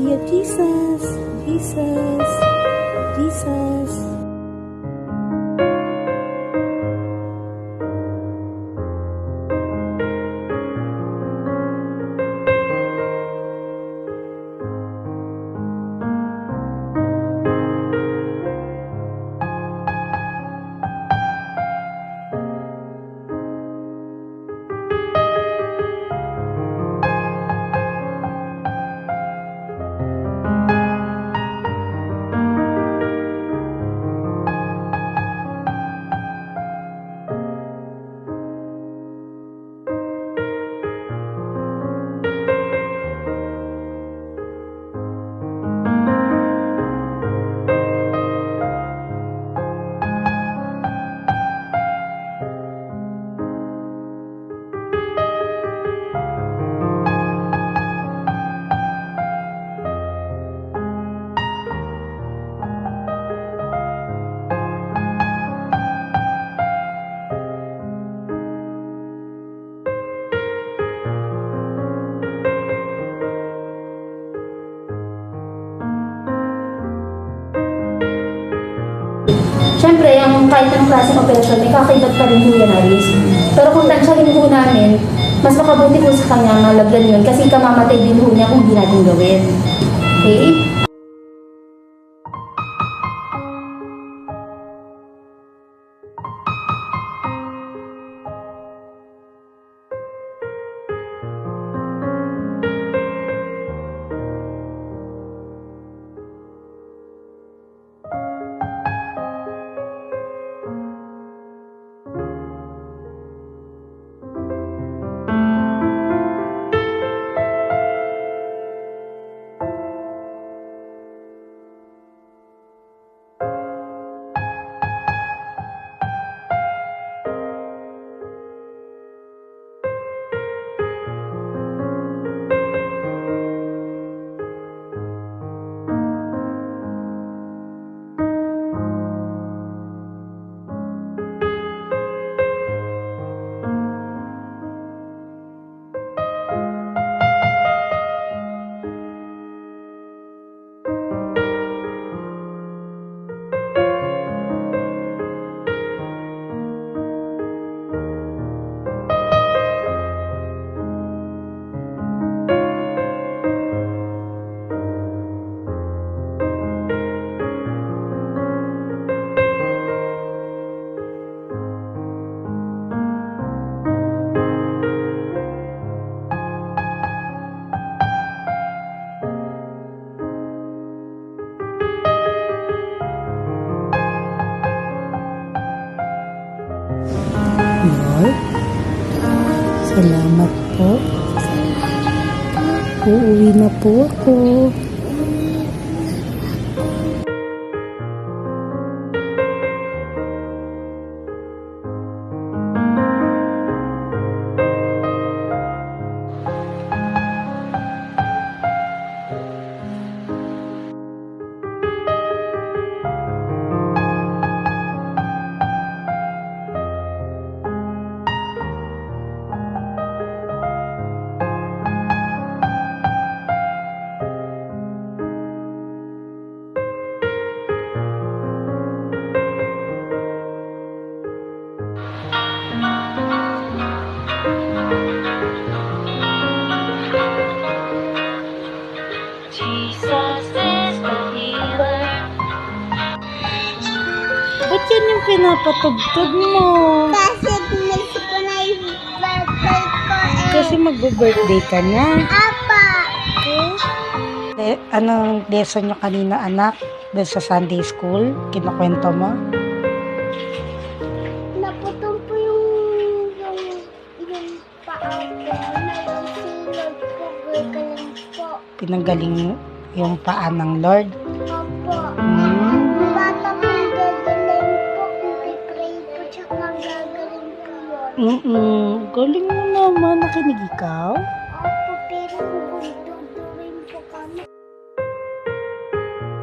Hallelujah, Jesus, Jesus, Jesus. Siyempre, yung kahit anong klaseng operasyon, may kakaibat pa rin po yan, Alice. Pero kung tansyahin po namin, mas makabuti po sa kanya malagyan yun kasi kamamatay din po niya kung di natin gawin. Okay? Lord, salamat po. Uuwi na po ako. Jesus is the healer. Ba't yan yung pinapatugtog mo? Kasi miss ko na yung birthday ko eh. Kasi magbe-birthday ka na. Apa! Anong lesson nyo kanina, anak? Doon sa Sunday school? Kinukwento mo? Naputol po yung paa ko na yung silog ko. Gagaling po. Pinanggaling yung paa ng Lord. Opo. Hmm. Bata po yung gagaling po. Pipray po tsaka gagaling po yun. Galing mo naman. Nakinig ikaw? Opo, pero kung gusto